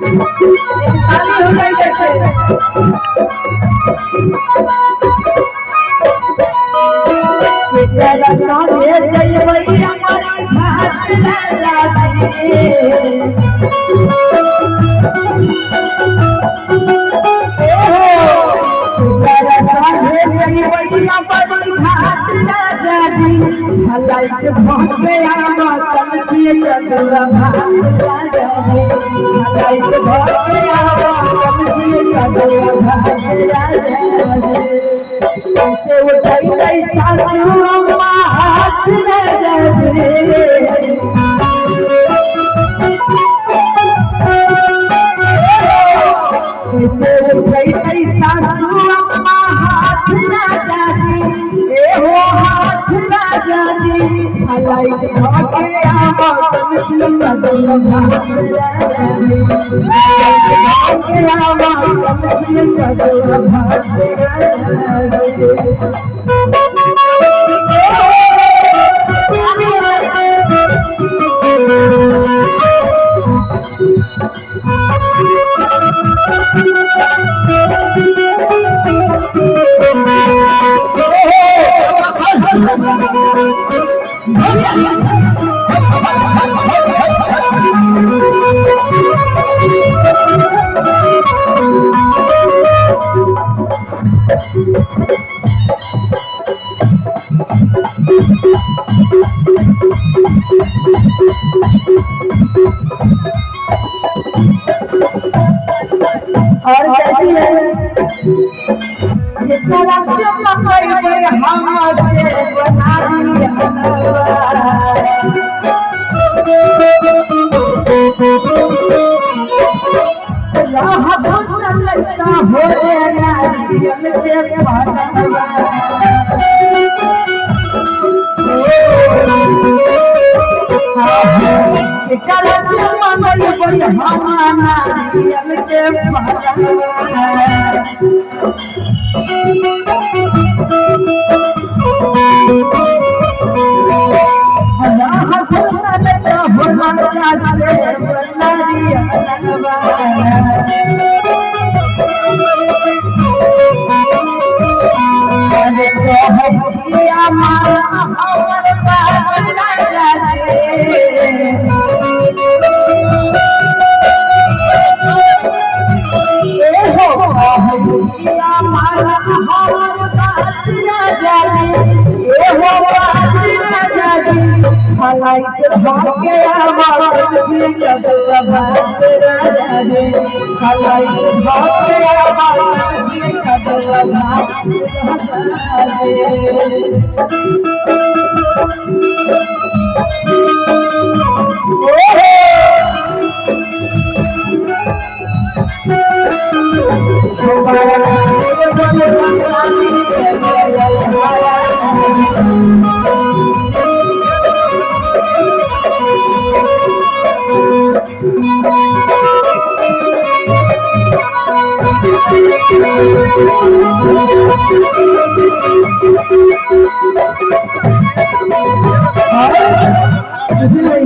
ताली हो गई कैसे तेरा सामने जय मैया हमारी घाट लगा लाइट भोगे आवा कमची कदवा भाला लाइट भोगे आवा कमची कदवा भाला से उठाई गई सासू अम्मा हाथ न जावे से उठाई गई सासू अम्मा हाथ न जाजी ए हो हाथ न जाजी लाइट भागे आवा कमची कदवा भाला भागे आवा कमची कदवा भाला और कैसी है ये सारा सब मकई गए हम से बना राह भटक लगता हो गया दिल के पाना से मनई बड़ी हमाना दिल के लाइट भागे आवा कमची कदवा भाला लाइट भागे आवा कमची कदवा धीरे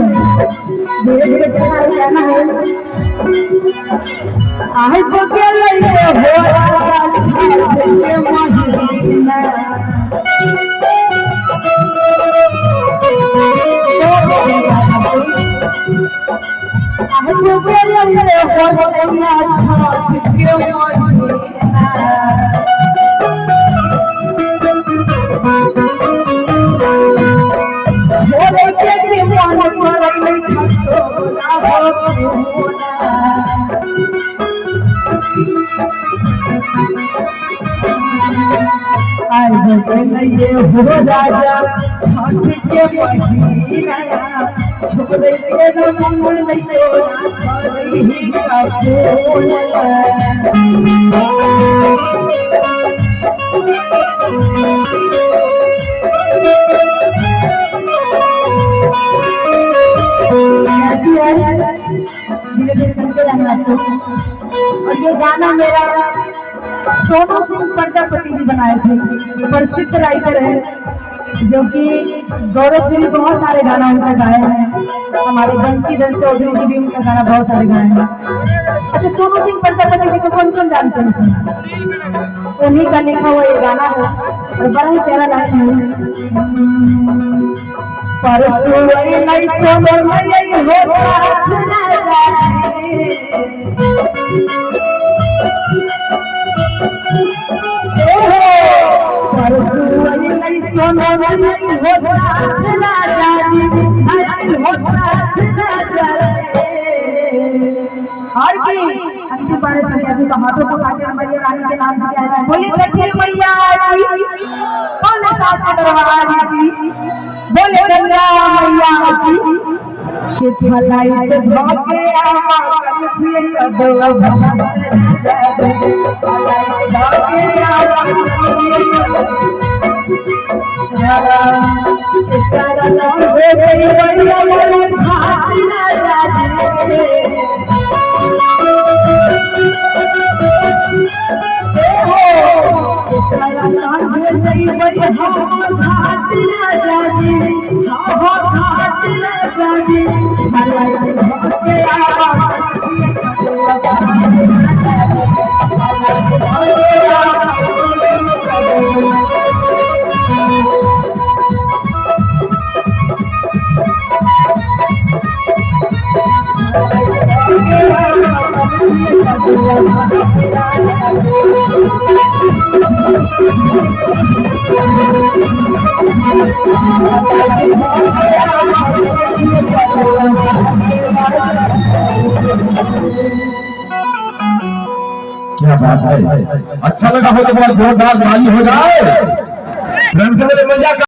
धीरे चलना जाना है आई तो के लिए हो के महीना आई तो के लिए हो के महीना ये हो राजा छठ के महीना छोड़े के मन में तो करही का फूल धीरे-धीरे चलते रहना और ये गाना मेरा सोनू सिंह प्रजापति जी बनाए थे, प्रसिद्ध राइटर है। जो कि गौरव जी भी बहुत सारे गाना उनका गाए हैं, हमारे बंसीधर चौधरी जी भी उनका गाना बहुत सारे गाए हैं। अच्छा, सोनू सिंह प्रजापति जी को कौन कौन जानते हैं सर? उन्हीं का लिखा हुआ ये गाना है और बड़ा ही प्यारा लाइन है। परसों नहीं सोनो नहीं हो साथ ना जाए, परसों नहीं सोनो नहीं हो साथ ना जाए, नहीं हो साथ ना जाए। और की अंतिम बार संध्या का हाथों को काटे मैया रानी के नाम से कहता है, बोले छठी मैया की, बोले साचे दरबार की, बोले गंगा मैया की, कि भलाई के धोके आवा कछिए कदो भलाई के धोके आवा तेरा नाम हो गई बढ़िया वाली घाट ना जाए, तेरा नाम हो गई बढ़िया घाट ना जाए, घाट ना जाए, भलाई के धोके आवा क्या बात है, अच्छा लगा हो तो बहुत जोरदार ताली हो जाए।